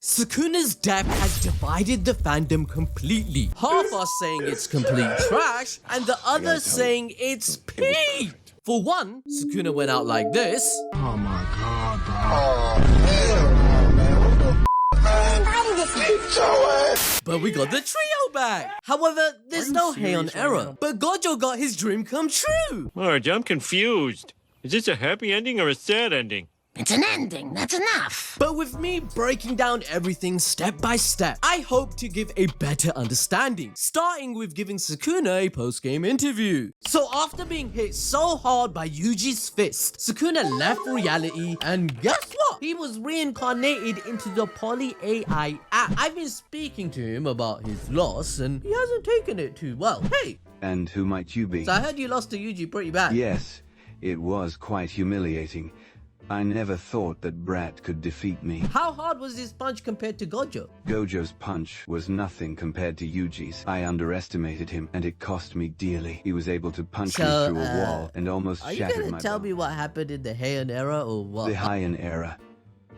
Sukuna's death has divided the fandom completely. Half are saying it's complete trash, and the others saying it's peak. For one, Sukuna went out like this. Oh my god, bro. Oh, hell no, man. What the man? How did this But we got the trio back. However, there's no hay on error. But Gojo got his dream come true. Marge, I'm confused. Is this a happy ending or a sad ending? It's an ending, that's enough. But with me breaking down everything step by step, I hope to give a better understanding, starting with giving Sukuna a post-game interview. So after being hit so hard by Yuji's fist, Sukuna left reality, and guess what? He was reincarnated into the Poly AI app. I've been speaking to him about his loss, and he hasn't taken it too well. Hey! And who might you be? So I heard you lost to Yuji pretty bad. Yes, it was quite humiliating. I never thought that Brat could defeat me. How hard was his punch compared to Gojo? Gojo's punch was nothing compared to Yuji's. I underestimated him, and it cost me dearly. He was able to punch me through a wall and almost Are you shattered gonna my tell bone. me what happened in the Heian era or what? The Heian era.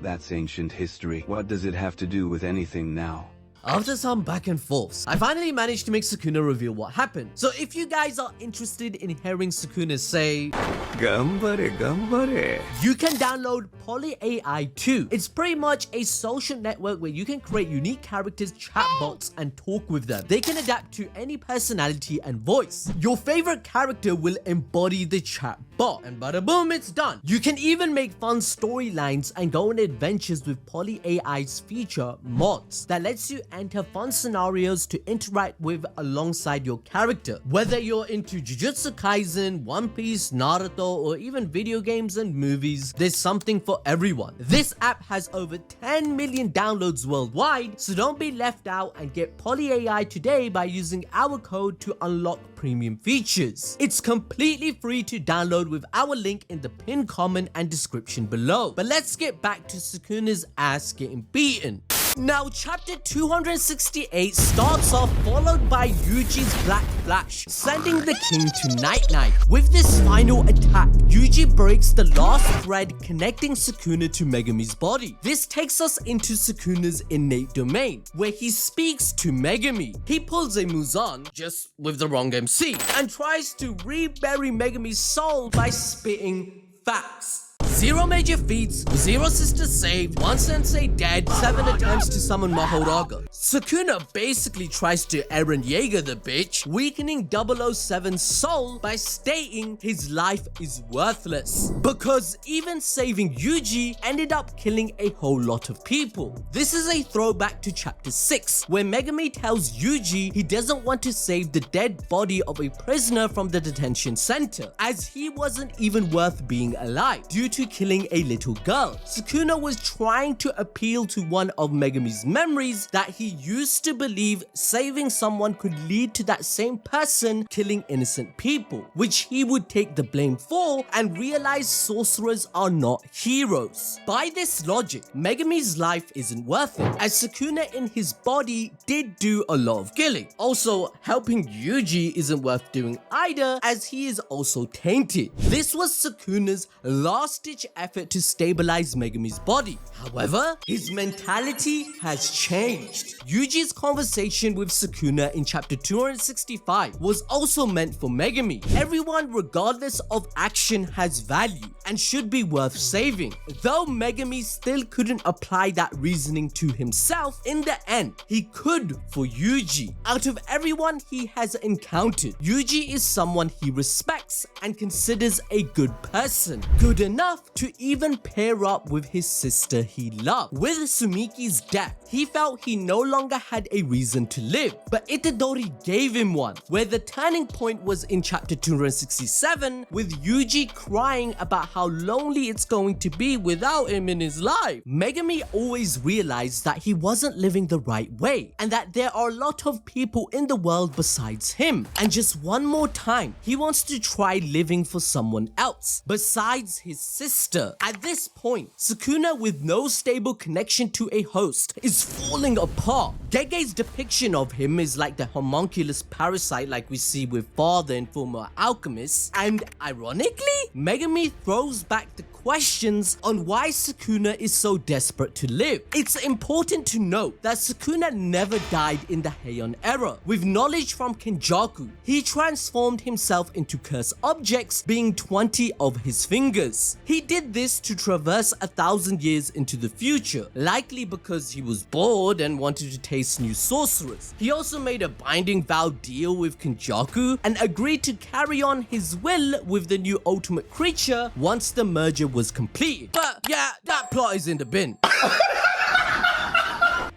That's ancient history. What does it have to do with anything now? After some back and forths, I finally managed to make Sukuna reveal what happened. So if you guys are interested in hearing Sukuna say, Gambare, gambare. you can download Poly AI 2. It's pretty much a social network where you can create unique characters, chatbots, and talk with them. They can adapt to any personality and voice. Your favorite character will embody the chatbot, and bada boom, it's done. You can even make fun storylines and go on adventures with Poly AI's feature mods that lets you enter fun scenarios to interact with alongside your character. Whether you're into Jujutsu Kaisen, One Piece, Naruto, or even video games and movies, there's something for everyone. This app has over 10 million downloads worldwide, so don't be left out and get Poly AI today by using our code to unlock premium features. It's completely free to download with our link in the pinned comment and description below. But let's get back to Sukuna's ass getting beaten. Now, chapter 268 starts off followed by Yuji's Black Flash, sending the king to Night-Night. With this final attack, Yuji breaks the last thread connecting Sukuna to Megumi's body. This takes us into Sukuna's innate domain, where he speaks to Megumi. He pulls a Muzan, just with the wrong MC, and tries to rebury Megumi's soul by spitting facts. 0 major feats, 0 sisters saved, 1 sensei dead, 7 attempts to summon Mahoraga. Sukuna basically tries to Eren Yeager the bitch, weakening 007's soul by stating his life is worthless. Because even saving Yuji ended up killing a whole lot of people. This is a throwback to chapter 6, where Megumi tells Yuji he doesn't want to save the dead body of a prisoner from the detention center, as he wasn't even worth being alive due to killing a little girl. Sukuna was trying to appeal to one of Megumi's memories that he used to believe saving someone could lead to that same person killing innocent people, which he would take the blame for and realize sorcerers are not heroes. By this logic, Megumi's life isn't worth it, as Sukuna in his body did do a lot of killing. Also, helping Yuji isn't worth doing either, as he is also tainted. This was Sukuna's last-ditch effort to stabilize Megumi's body. However, his mentality has changed. Yuji's conversation with Sukuna in chapter 265 was also meant for Megumi. Everyone, regardless of action, has value and should be worth saving. Though Megumi still couldn't apply that reasoning to himself, in the end, he could for Yuji. Out of everyone he has encountered, Yuji is someone he respects and considers a good person. Good enough to even pair up with his sister he loved. With Sumiki's death, he felt he no longer had a reason to live, but Itadori gave him one, where the turning point was in chapter 267, with Yuji crying about how lonely it's going to be without him in his life. Megumi always realized that he wasn't living the right way, and that there are a lot of people in the world besides him, and just one more time, he wants to try living for someone else, besides his sister. At this point, Sukuna, with no stable connection to a host, is falling apart. Gege's depiction of him is like the homunculus parasite like we see with Father in Fullmetal Alchemist, and ironically, Megumi throws back the questions on why Sukuna is so desperate to live. It's important to note that Sukuna never died in the Heian era. With knowledge from Kenjaku, he transformed himself into cursed objects, being 20 of his fingers. He did this to traverse 1,000 years into the future, likely because he was bored and wanted to taste new sorcerers. He also made a binding vow deal with Kenjaku and agreed to carry on his will with the new ultimate creature once the merger was completed. But yeah, that plot is in the bin.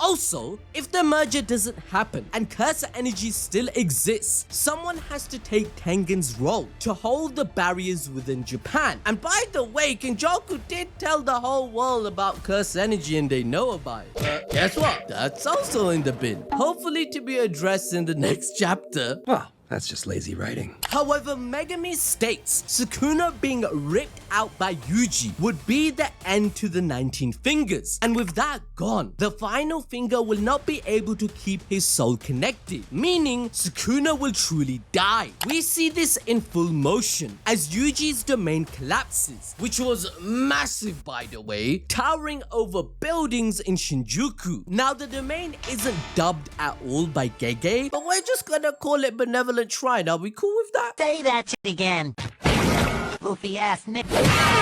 Also, if the merger doesn't happen and cursed energy still exists, someone has to take Tengen's role to hold the barriers within Japan. And by the way, Kenjaku did tell the whole world about cursed energy and they know about it. But guess what? That's also in the bin. Hopefully to be addressed in the next chapter. Well, that's just lazy writing. However, Megumi states Sukuna being ripped out by Yuji would be the end to the 19 fingers. And with that gone, the final finger will not be able to keep his soul connected, meaning Sukuna will truly die. We see this in full motion as Yuji's domain collapses, which was massive by the way, towering over buildings in Shinjuku. Now the domain isn't dubbed at all by Gege, but we're just gonna call it Benevolent Shrine. Are we cool with that? Say that shit again. Goofy ass nigga.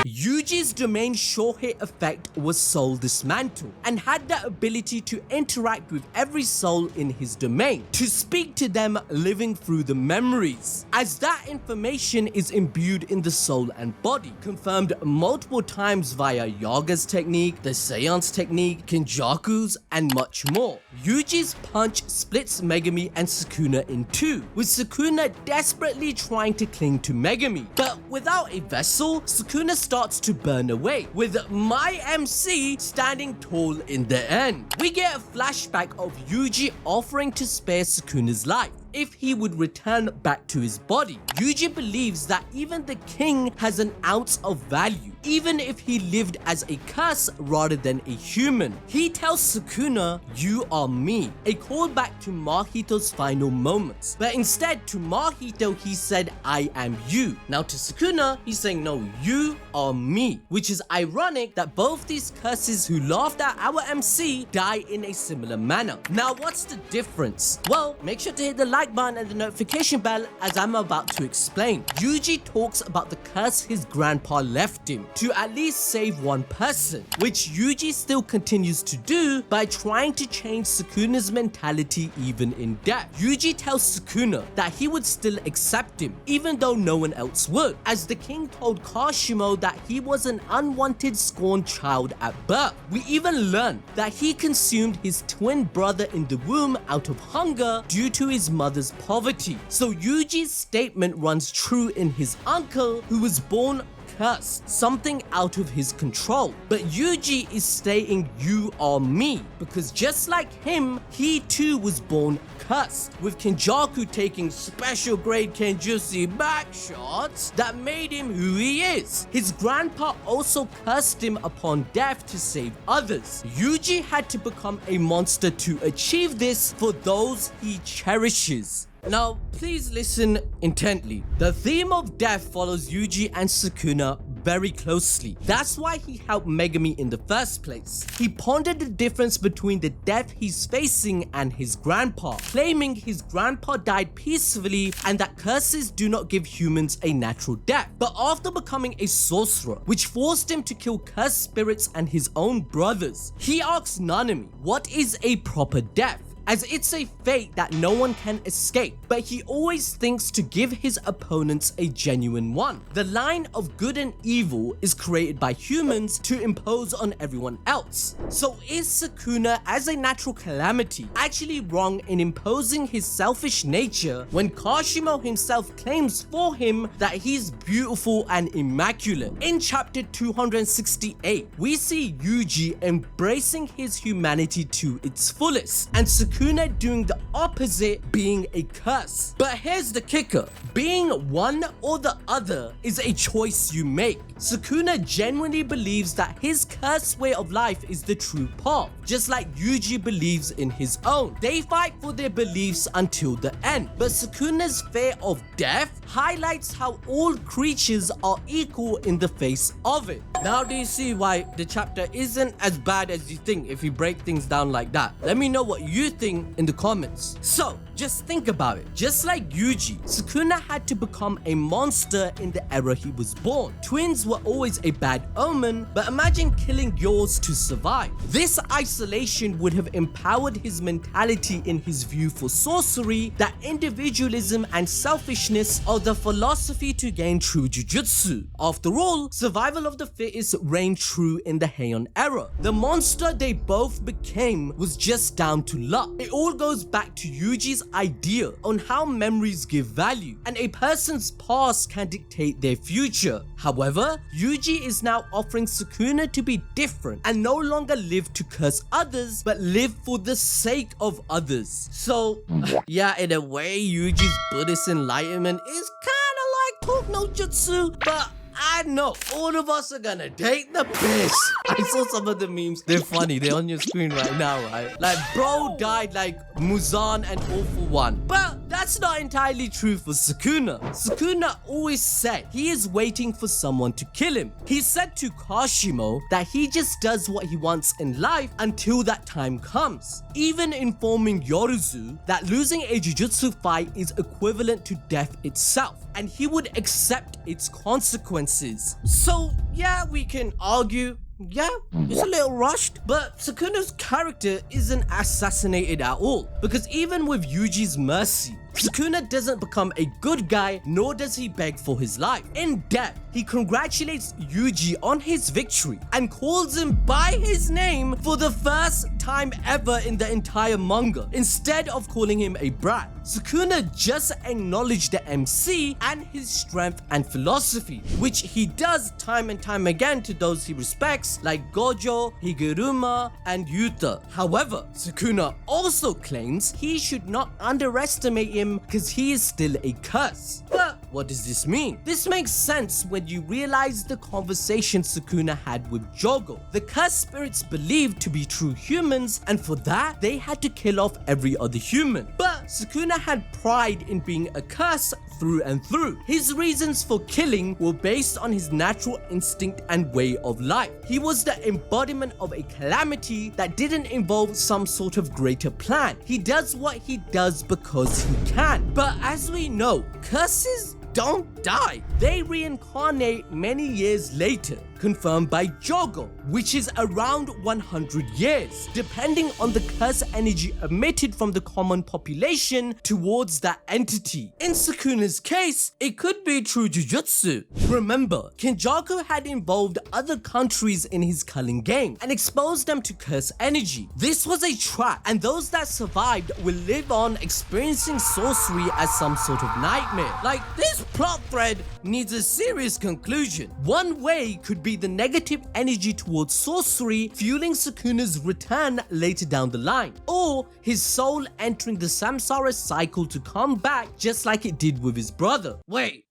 Yuji's domain sure hit effect was soul dismantle and had the ability to interact with every soul in his domain, to speak to them living through the memories, as that information is imbued in the soul and body, confirmed multiple times via Yaga's technique, the Seance technique, Kenjaku's, and much more. Yuji's punch splits Megumi and Sukuna in two, with Sukuna desperately trying to cling to Megumi, but without a vessel, Sukuna starts to burn away, with my MC standing tall in the end. We get a flashback of Yuji offering to spare Sukuna's life if he would return back to his body. Yuji believes that even the king has an ounce of value, even if he lived as a curse rather than a human. He tells Sukuna, "You are me," a callback to Mahito's final moments. But instead, to Mahito, he said, "I am you." Now to Sukuna, he's saying, "No, you are me," which is ironic that both these curses who laughed at our MC die in a similar manner. Now, what's the difference? Well, make sure to hit the like button and the notification bell as I'm about to explain. Yuji talks about the curse his grandpa left him to at least save one person, which Yuji still continues to do by trying to change Sukuna's mentality even in death. Yuji tells Sukuna that he would still accept him even though no one else would, as the king told Kashimo that he was an unwanted scorned child at birth. We even learn that he consumed his twin brother in the womb out of hunger due to his mother's poverty. So Yuji's statement runs true in his uncle, who was born cursed, something out of his control. But Yuji is stating, "You are me," because just like him, he too was born cursed, with Kenjaku taking special grade Kenjutsu back shots that made him who he is. His grandpa also cursed him upon death to save others. Yuji had to become a monster to achieve this for those he cherishes. Now, please listen intently. The theme of death follows Yuji and Sukuna very closely. That's why he helped Megumi in the first place. He pondered the difference between the death he's facing and his grandpa, claiming his grandpa died peacefully and that curses do not give humans a natural death. But after becoming a sorcerer, which forced him to kill cursed spirits and his own brothers, he asks Nanami, what is a proper death? As it's a fate that no one can escape, but he always thinks to give his opponents a genuine one. The line of good and evil is created by humans to impose on everyone else. So is Sukuna as a natural calamity actually wrong in imposing his selfish nature when Kashimo himself claims for him that he's beautiful and immaculate? In chapter 268, we see Yuji embracing his humanity to its fullest, and Sukuna doing the opposite, being a curse. But here's the kicker. Being one or the other is a choice you make. Sukuna genuinely believes that his cursed way of life is the true path, just like Yuji believes in his own. They fight for their beliefs until the end, but Sukuna's fear of death highlights how all creatures are equal in the face of it. Now do you see why the chapter isn't as bad as you think if you break things down like that? Let me know what you think in the comments. So, just think about it. Just like Yuji, Sukuna had to become a monster in the era he was born. Twins were always a bad omen, but imagine killing yours to survive. This isolation would have empowered his mentality in his view for sorcery, that individualism and selfishness are the philosophy to gain true jujutsu. After all, survival of the fittest reigned true in the Heian era. The monster they both became was just down to luck. It all goes back to Yuji's idea on how memories give value, and a person's past can dictate their future. However, Yuji is now offering Sukuna to be different and no longer live to curse others, but live for the sake of others. So, yeah, in a way, Yuji's Buddhist enlightenment is kinda like Talk no Jutsu, but I know all of us are gonna take the piss. I saw some of the memes. They're funny. They're on your screen right now, right? Like, bro died like Muzan and All for One. But that's not entirely true for Sukuna. Sukuna always said he is waiting for someone to kill him. He said to Kashimo that he just does what he wants in life until that time comes, even informing Yoruzu that losing a jujutsu fight is equivalent to death itself, and he would accept its consequences. So yeah, we can argue, yeah, it's a little rushed, but Sukuna's character isn't assassinated at all, because even with Yuji's mercy, Sukuna doesn't become a good guy, nor does he beg for his life. In depth, he congratulates Yuji on his victory and calls him by his name for the first time ever in the entire manga, instead of calling him a brat. Sukuna just acknowledged the MC and his strength and philosophy, which he does time and time again to those he respects, like Gojo, Higuruma, and Yuta. However, Sukuna also claims he should not underestimate him because he is still a curse. But what does this mean? This makes sense when you realize the conversation Sukuna had with Jogo. The cursed spirits believed to be true humans, and for that, they had to kill off every other human. But Sukuna had pride in being a curse through and through. His reasons for killing were based on his natural instinct and way of life. He was the embodiment of a calamity that didn't involve some sort of greater plan. He does what he does because he can. But as we know, curses don't die. They reincarnate many years later, confirmed by Jogo, which is around 100 years, depending on the curse energy emitted from the common population towards that entity. In Sukuna's case, it could be true jujutsu. Remember, Kenjaku had involved other countries in his culling game and exposed them to curse energy. This was a trap, and those that survived will live on experiencing sorcery as some sort of nightmare. Like, this plot thread needs a serious conclusion. One way could be the negative energy towards sorcery fueling Sukuna's return later down the line, or his soul entering the samsara cycle to come back just like it did with his brother. Wait,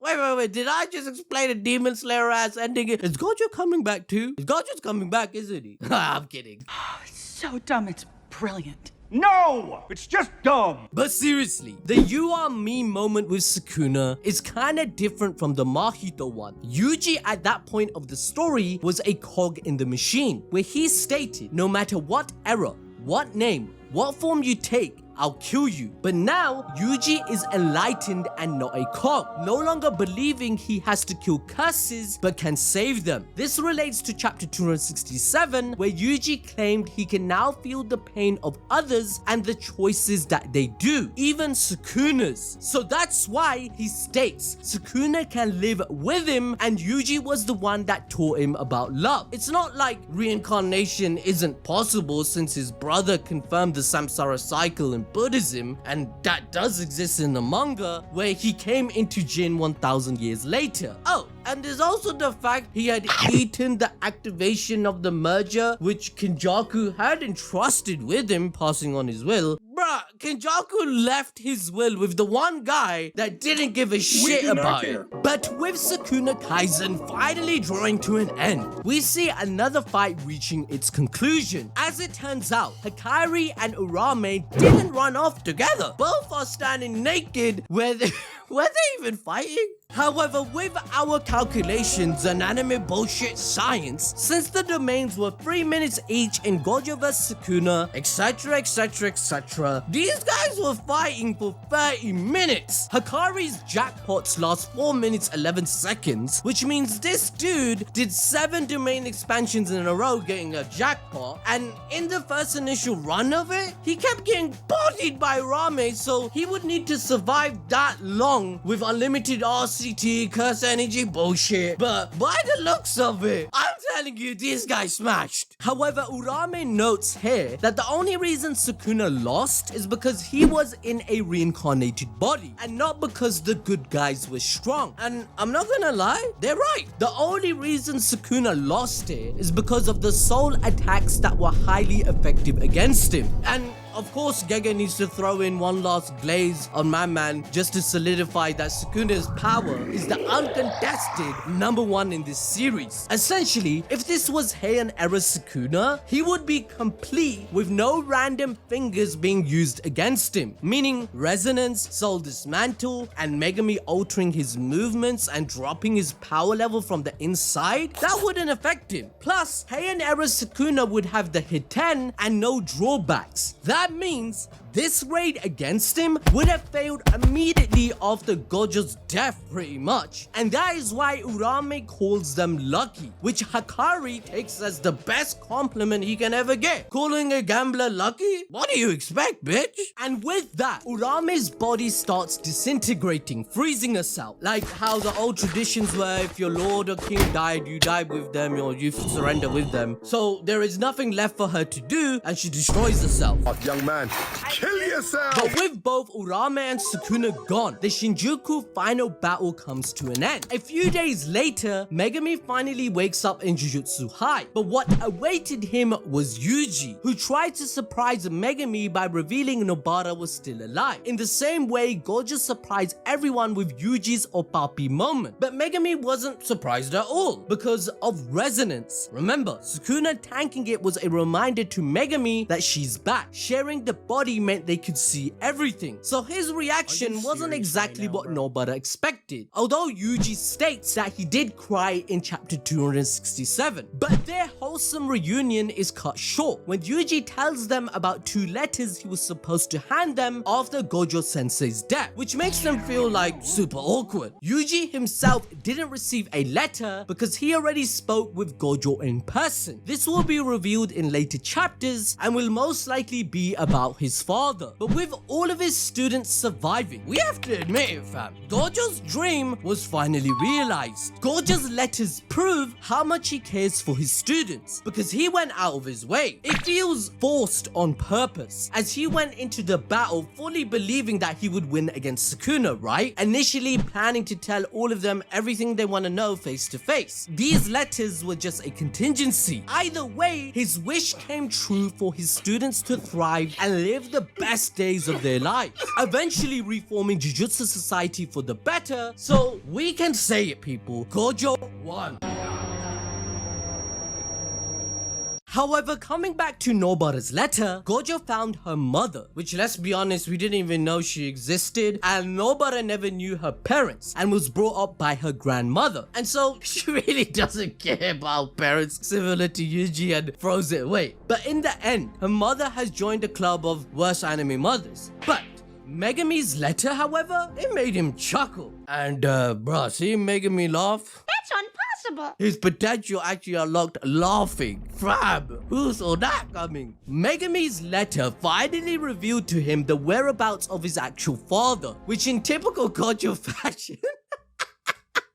did I just explain a Demon Slayer ass ending? Is Gojo coming back too? Gojo's coming back, isn't he? I'm kidding. So dumb, it's brilliant. No! It's just dumb! But seriously, the you are me moment with Sukuna is kinda different from the Mahito one. Yuji at that point of the story was a cog in the machine, where he stated, no matter what era, what name, what form you take, I'll kill you. But now, Yuji is enlightened and not a cog, no longer believing he has to kill curses but can save them. This relates to chapter 267, where Yuji claimed he can now feel the pain of others and the choices that they do, even Sukuna's. So that's why he states Sukuna can live with him, and Yuji was the one that taught him about love. It's not like reincarnation isn't possible, since his brother confirmed the samsara cycle in Buddhism, and that does exist in the manga, where he came into Jin 1000 years later. Oh, And there's also the fact he had eaten the activation of the merger, which Kenjaku had entrusted with him, passing on his will. Bruh, Kenjaku left his will with the one guy that didn't give a shit about it. But with Sukuna Kaisen finally drawing to an end, we see another fight reaching its conclusion. As it turns out, HERE and Urame didn't run off together. Both are standing naked were they even fighting? However, with our calculations and anime bullshit science, since the domains were 3 minutes each in Gojo vs Sukuna, etc, etc, these guys were fighting for 30 minutes. HERE's jackpots last 4 minutes 11 seconds, which means this dude did 7 domain expansions in a row getting a jackpot, and in the first initial run of it, he kept getting bodied by Rame, so he would need to survive that long with unlimited RCT, curse energy bullshit. But by the looks of it, I'm telling you, this guy smashed. However, Urame notes here that the only reason Sukuna lost is because he was in a reincarnated body and not because the good guys were strong. And I'm not gonna lie, they're right. The only reason Sukuna lost it is because of the soul attacks that were highly effective against him. And of course, Gege needs to throw in one last glaze on my man just to solidify that Sukuna's power is the uncontested #1 in this series. Essentially, if this was HERE era Sukuna, he would be complete with no random fingers being used against him, meaning Resonance, Soul Dismantle, and Megumi altering his movements and dropping his power level from the inside. That wouldn't affect him. Plus, HERE era Sukuna would have the hit 10 and no drawbacks. That means this raid against him would have failed immediately after Gojo's death pretty much. And that is why Urame calls them lucky, which HERE takes as the best compliment he can ever get. Calling a gambler lucky? What do you expect, bitch? And with that, Urame's body starts disintegrating, freezing us out. Like how the old traditions were, if your lord or king died, you died with them or you surrender with them. So there is nothing left for her to do and she destroys herself. Young man, kill yourself! But with both Urame and Sukuna gone, the Shinjuku final battle comes to an end. A few days later, Megumi finally wakes up in Jujutsu High. But what awaited him was Yuji, who tried to surprise Megumi by revealing Nobara was still alive. In the same way, Gojo surprised everyone with Yuji's Opapi moment. But Megumi wasn't surprised at all because of Resonance. Remember, Sukuna tanking it was a reminder to Megumi that she's back. Sharing the body meant they could see everything. So his reaction wasn't exactly what Nobara expected. Although Yuji states that he did cry in chapter 267. But their wholesome reunion is cut short when Yuji tells them about 2 letters he was supposed to hand them after Gojo Sensei's death, which makes them feel like super awkward. Yuji himself didn't receive a letter because he already spoke with Gojo in person. This will be revealed in later chapters and will most likely be about his father. But with all of his students surviving, we have to admit it, fam, Gojo's dream was finally realized. Gojo's letters prove how much he cares for his students because he went out of his way. It feels forced on purpose as he went into the battle fully believing that he would win against Sukuna, right? Initially planning to tell all of them everything they want to know face to face. These letters were just a contingency. Either way, his wish came true for his students to thrive and live the best days of their lives, eventually reforming Jujutsu Society for the better. So we can say it, people, Gojo won. However, coming back to Nobara's letter, Gojo found her mother, which, let's be honest, we didn't even know she existed, and Nobara never knew her parents and was brought up by her grandmother. And so she really doesn't care about parents, similar to Yuji, and throws it away. But in the end, her mother has joined a club of worst anime mothers. But Megumi's letter, however, it made him chuckle. And bruh, seeing Megumi laugh, That's impossible. his potential actually unlocked laughing. Fam, who saw that coming? Megumi's letter finally revealed to him the whereabouts of his actual father, which in typical Gojo fashion,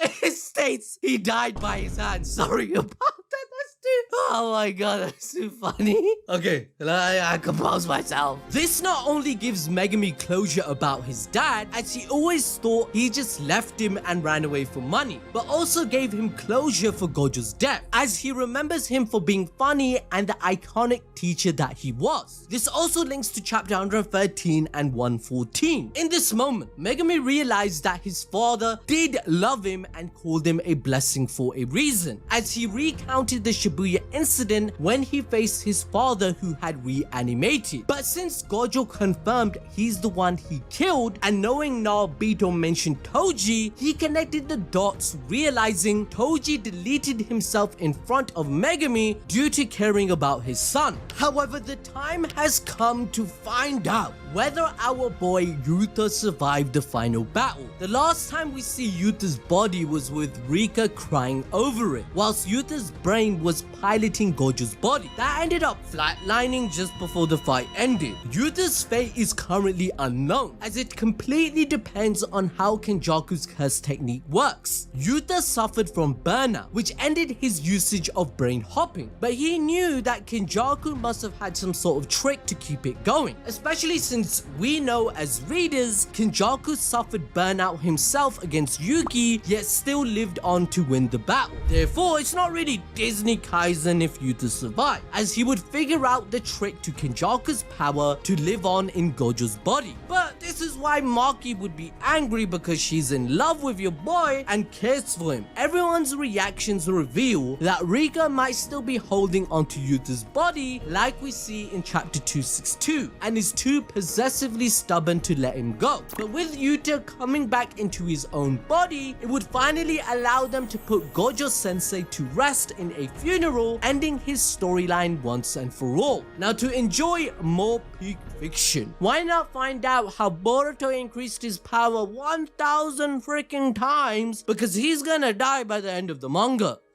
it states he died by his hand. Sorry about that. That's too... Oh my god, that's too funny. Okay, I compose myself. This not only gives Megumi closure about his dad, as he always thought he just left him and ran away for money, but also gave him closure for Gojo's death, as he remembers him for being funny and the iconic teacher that he was. This also links to chapter 113 and 114. In this moment, Megumi realized that his father did love him and called him a blessing for a reason, as he recounted the Shibuya incident when he faced his father who had reanimated. But since Gojo confirmed he's the one he killed, and knowing Naobito mentioned Toji, he connected the dots, realizing Toji deleted himself in front of Megumi due to caring about his son. However, the time has come to find out whether our boy Yuta survived the final battle. The last time we see Yuta's body was with Rika crying over it, whilst Yuta's brain was piloting Gojo's body. That ended up flatlining just before the fight ended. Yuta's fate is currently unknown, as it completely depends on how Kenjaku's curse technique works. Yuta suffered from burnout, which ended his usage of brain hopping, but he knew that Kenjaku must have had some sort of trick to keep it going, especially since we know as readers, Kenjaku suffered burnout himself against Yuki, yet still lived on to win the battle. Therefore, it's not really Disney Kaisen if Yuta survived, as he would figure out the trick to Kenjaku's power to live on in Gojo's body. But this is why Maki would be angry, because she's in love with your boy and cares for him. Everyone's reactions reveal that Rika might still be holding onto Yuta's body, like we see in chapter 262, and is too possessively stubborn to let him go. But with Yuta coming back into his own body, it would finally allow them to put Gojo Sensei to rest in a funeral, ending his storyline once and for all. Now, to enjoy more peak fiction, why not find out how Boruto increased his power 1,000 freaking times, because he's gonna die by the end of the manga.